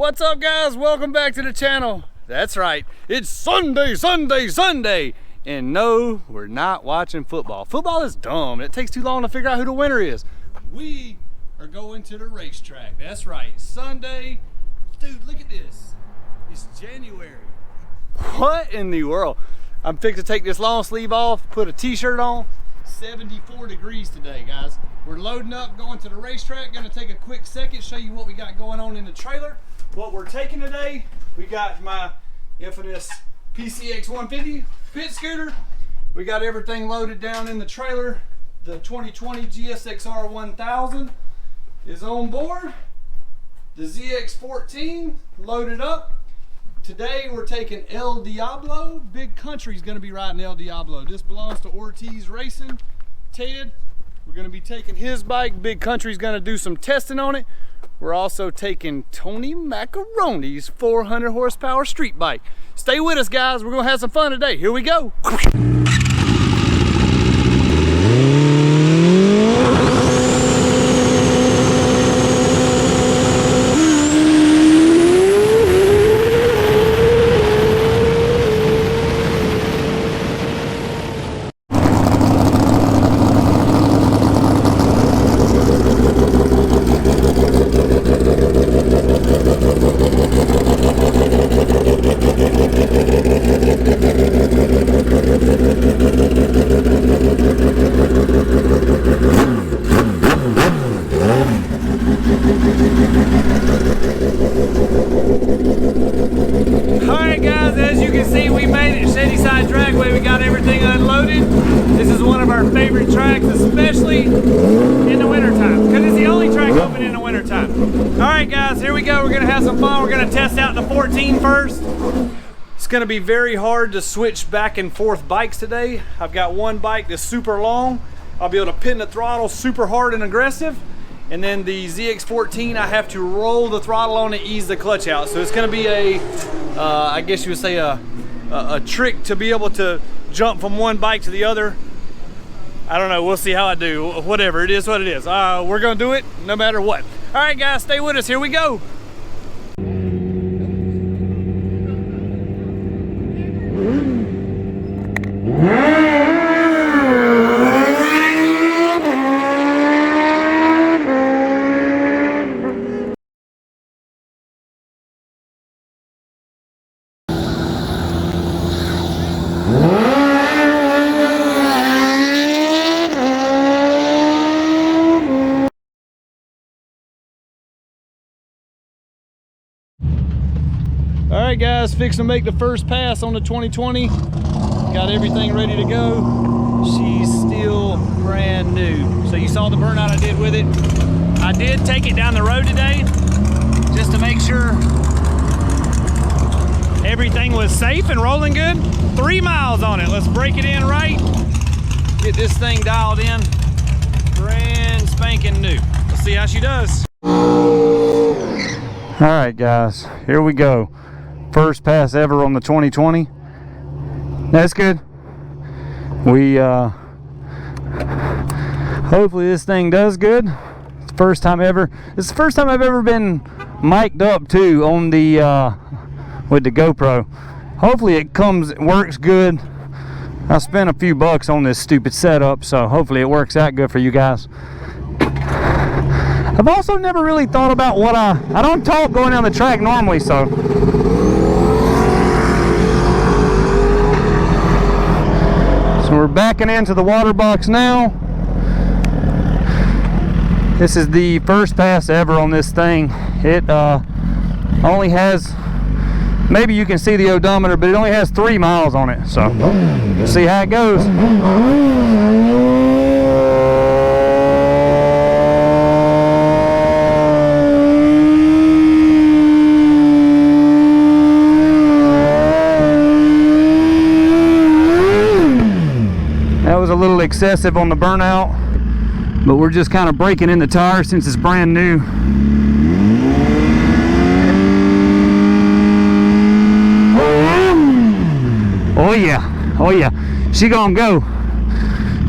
What's up, guys? Welcome back to the channel. That's right, it's Sunday. And no, we're not watching football. Football is dumb. It takes too long to figure out who the winner is. We are going to the racetrack. That's right, Sunday. Dude, look at this. It's January. What in the world? I'm fixing to take this long sleeve off, put a t-shirt on. 74 degrees today, guys. We're loading up, going to the racetrack. Gonna take a quick second, show you what we got going on in the trailer. What we're taking today, we got my infamous PCX150 pit scooter. We got everything loaded down in the trailer. The 2020 GSXR 1000 is on board. The ZX14 loaded up. Today we're taking El Diablo. Big Country's gonna be riding El Diablo. This belongs to Ortiz Racing. Ted, we're gonna be taking his bike. Big Country's gonna do some testing on it. We're also taking Tony Macaroni's 400 horsepower street bike. Stay with us, guys. We're gonna have some fun today. Here we go. Alright guys, as you can see, we made it. Shady Side Dragway, we got everything unloaded. This is one of our favorite tracks, especially in the wintertime, because it's the only track open in the wintertime. Alright guys, here we go. We're going to have some fun. We're going to test out the 14 first. It's going to be very hard to switch back and forth bikes today. I've got one bike that's super long. I'll be able to pin the throttle super hard and aggressive. And then the ZX14, I have to roll the throttle on and ease the clutch out. So it's gonna be a, I guess you would say a trick to be able to jump from one bike to the other. I don't know, we'll see how I do. Whatever, it is what it is. We're gonna do it no matter what. All right guys, stay with us, here we go. All right guys, fixing to make the first pass on the 2020. Got everything ready to go. She's still brand new. So you saw the burnout I did with it. I did take it down the road today just to make sure everything was safe and rolling good. 3 miles on it. Let's break it in right. Get this thing dialed in. Brand spanking new. Let's see how she does. All right guys, here we go. First pass ever on the 2020. That's good. We hopefully this thing does good. It's the first time ever. It's the first time I've ever been mic'd up too on the with the GoPro. Hopefully it works good. I spent a few bucks on this stupid setup, so hopefully it works out good for you guys. I've also never really thought about what I don't talk going down the track normally, so we're backing into the water box now. This is the first pass ever on this thing. It only has, maybe you can see the odometer, but it only has 3 miles on it, so we'll see how it goes. A little excessive on the burnout, but we're just kind of breaking in the tire since it's brand new. Oh yeah, oh yeah, she gonna go.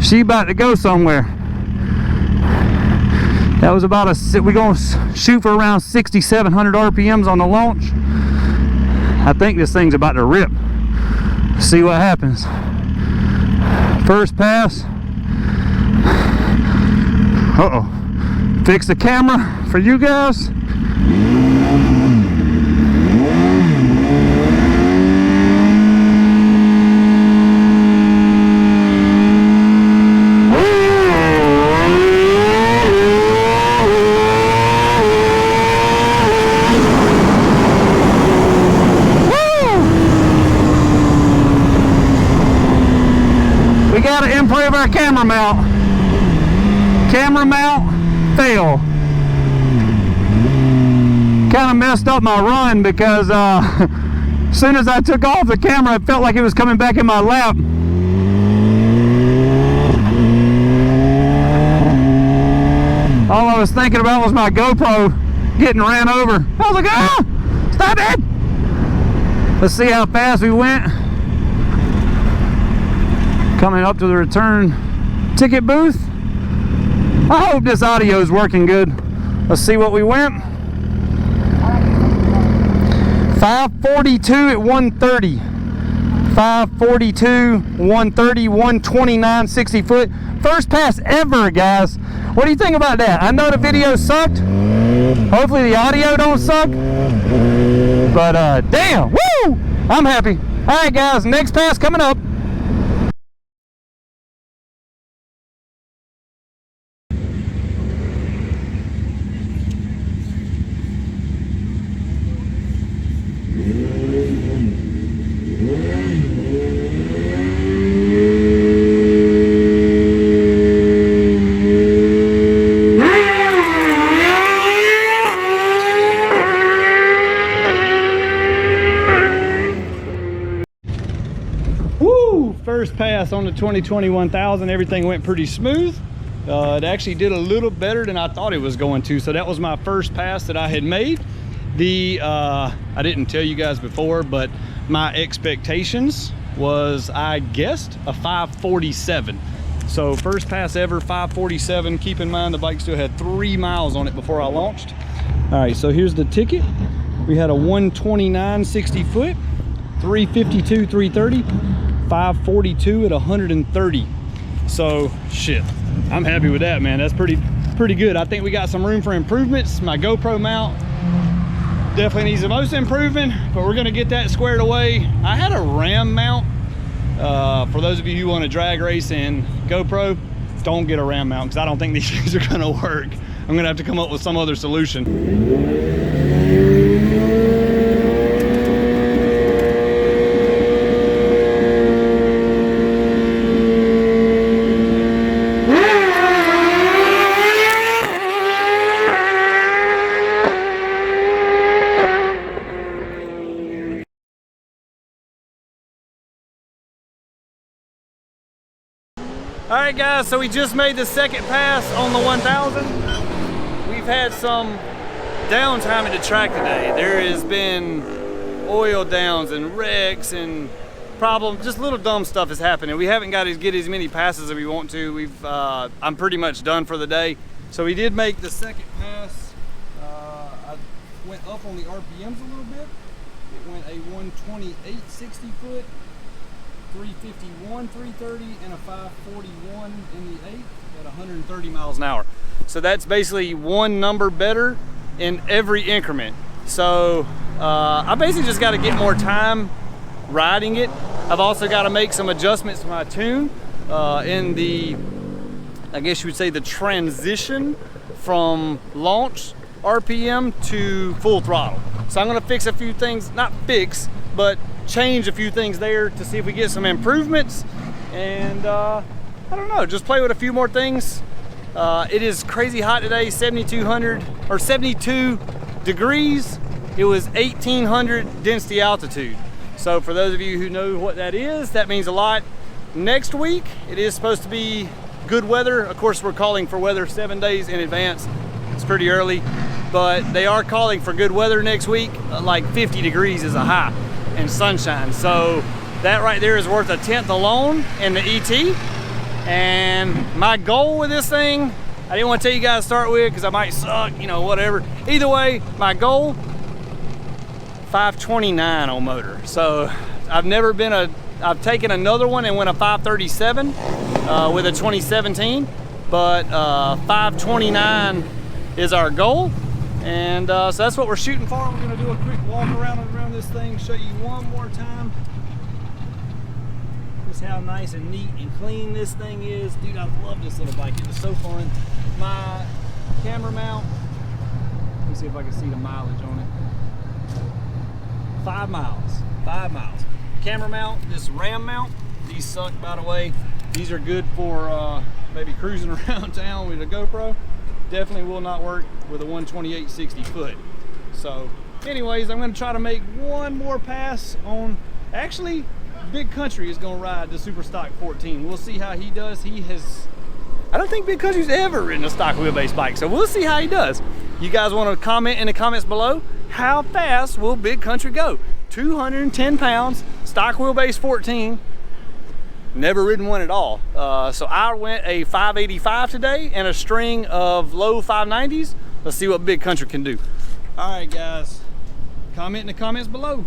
She about to go somewhere. That was about we're gonna shoot for around 6,700 RPMs on the launch. I think this thing's about to rip. See what happens. First pass. Uh-oh. Fix the camera for you guys. We gotta improve our camera mount. Camera mount fail. Kind of messed up my run because as soon as I took off the camera, it felt like it was coming back in my lap. All I was thinking about was my GoPro getting ran over. I was like, ah, stop it! Let's see how fast we went. Coming up to the return ticket booth. I hope this audio is working good. Let's see what we went. 542 at 130. 542, 130, 129, 60 foot. First pass ever, guys. What do you think about that? I know the video sucked. Hopefully the audio don't suck. But damn, woo! I'm happy. All right, guys, next pass coming up. First pass on the 2020 1000, everything went pretty smooth. It actually did a little better than I thought it was going to, so that was my first pass that I had made. I didn't tell you guys before, but my expectations was, I guessed, a 547. So first pass ever, 547. Keep in mind the bike still had 3 miles on it before I launched. All right, so here's the ticket. We had a 129 60 foot, 352 330, 542 at 130. So shit, I'm happy with that, man. That's pretty good. I think we got some room for improvements. My GoPro mount definitely needs the most improvement, but we're gonna get that squared away. I had a RAM mount. For those of you who want to drag race in GoPro, don't get a RAM mount because I don't think these things are gonna work. I'm gonna have to come up with some other solution. All right, guys, so we just made the second pass on the 1000. We've had some downtime at the track today. There has been oil downs and wrecks and problems, just little dumb stuff is happening. We haven't got to get as many passes as we want to. I'm pretty much done for the day. So we did make the second pass. I went up on the RPMs a little bit. It went a 128 60 foot. 351 330 and a 541 in the 8th at 130 miles an hour. So that's basically one number better in every increment. So I basically just got to get more time riding it. I've also got to make some adjustments to my tune in the, I guess you would say, the transition from launch RPM to full throttle. So I'm going to fix a few things, not fix, but change a few things there to see if we get some improvements, and I don't know, just play with a few more things. It is crazy hot today, 72 degrees. It was 1800 density altitude. So for those of you who know what that is, that means a lot. Next week it is supposed to be good weather. Of course, we're calling for weather 7 days in advance. It's pretty early, but they are calling for good weather next week. Like 50 degrees is a high and sunshine. So that right there is worth a tenth alone in the ET. And my goal with this thing I didn't want to tell you guys to start with because I might suck, you know, whatever. Either way, my goal, 529 on motor. So I've taken another one and went a 537 with a 2017, but 529 is our goal. And so that's what we're shooting for. We're gonna do a quick walk around this thing, show you one more time just how nice and neat and clean this thing is. Dude, I love this little bike. It was so fun. My camera mount, let me see if I can see the mileage on it. 5 miles, 5 miles. Camera mount, this RAM mount, these suck, by the way. These are good for maybe cruising around town with a GoPro. Definitely will not work with a 128/60 foot. So anyways, I'm going to try to make one more pass on, actually Big Country is going to ride the Super Stock 14. We'll see how he does. I don't think Big Country's ever ridden a stock wheelbase bike, so we'll see how he does. You guys want to comment in the comments below, how fast will Big Country go? 210 pounds, stock wheelbase 14. Never ridden one at all. So I went a 585 today and a string of low 590s. Let's see what Big Country can do. All right, guys, comment in the comments below.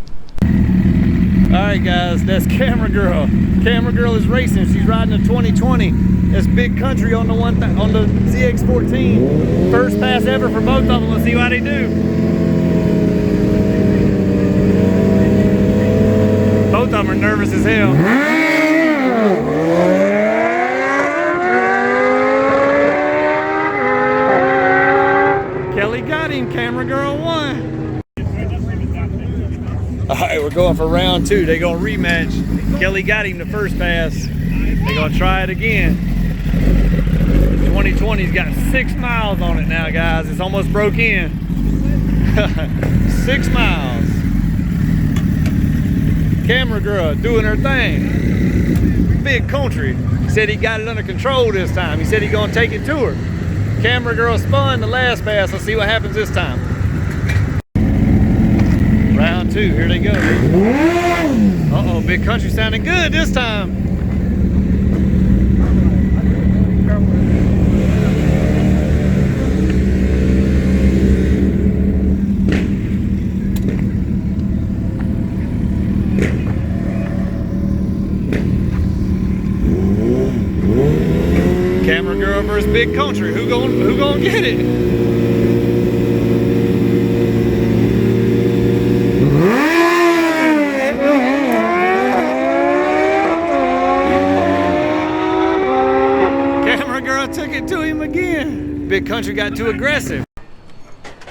All right, guys, that's Camera Girl. Camera Girl is racing. She's riding a 2020. That's Big Country on the ZX14. First pass ever for both of them. Let's see how they do. Both of them are nervous as hell. Kelly got him, Camera Girl won. All right, we're going for round 2. They're gonna rematch. Kelly got him the first pass. They're gonna try it again. 2020's got 6 miles on it now, guys. It's almost broke in. 6 miles. Camera Girl doing her thing. Big Country said he got it under control this time. He said he's gonna take it to her. Camera Girl spun the last pass. Let's see what happens this time. Round 2, here they go. Uh-oh, Big Country sounding good this time. Camera Girl versus Big Country. Who gonna get it? Camera Girl took it to him again. Big Country got too aggressive.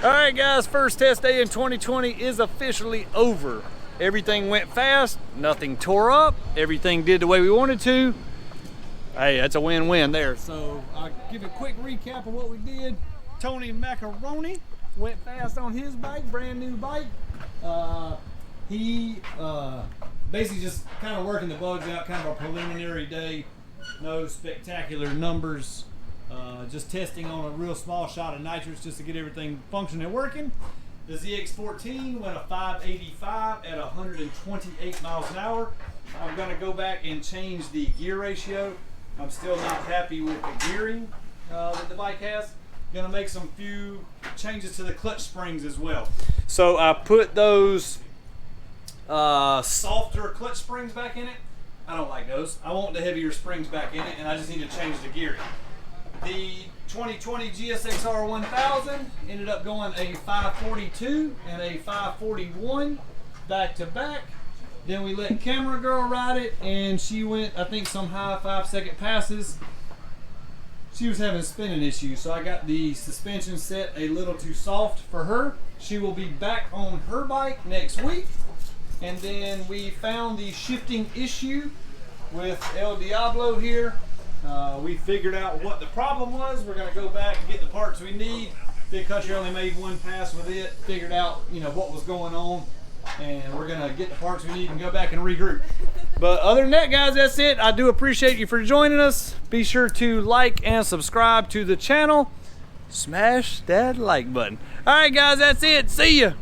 All right, guys, first test day in 2020 is officially over. Everything went fast, nothing tore up, everything did the way we wanted to. Hey, that's a win-win there. So I'll give a quick recap of what we did. Tony Macaroni went fast on his bike, brand new bike. He basically just kind of working the bugs out, kind of a preliminary day. No spectacular numbers. Just testing on a real small shot of nitrous just to get everything functioning and working. The ZX14 went a 585 at 128 miles an hour. I'm gonna go back and change the gear ratio. I'm still not happy with the gearing that the bike has. Gonna make some few changes to the clutch springs as well. So I put those softer clutch springs back in it. I don't like those. I want the heavier springs back in it, and I just need to change the gearing. The 2020 GSXR 1000 ended up going a 542 and a 541 back to back. Then we let Camera Girl ride it, and she went, I think, some high 5-second passes. She was having spinning issues, so I got the suspension set a little too soft for her. She will be back on her bike next week. And then we found the shifting issue with El Diablo here. We figured out what the problem was. We're gonna go back and get the parts we need. Big Country only made one pass with it, figured out, you know, what was going on, and we're gonna get the parts we need and go back and regroup. But other than that, guys, that's it. I do appreciate you for joining us. Be sure to like and subscribe to the channel. Smash that like button. All right, guys, that's it. See ya.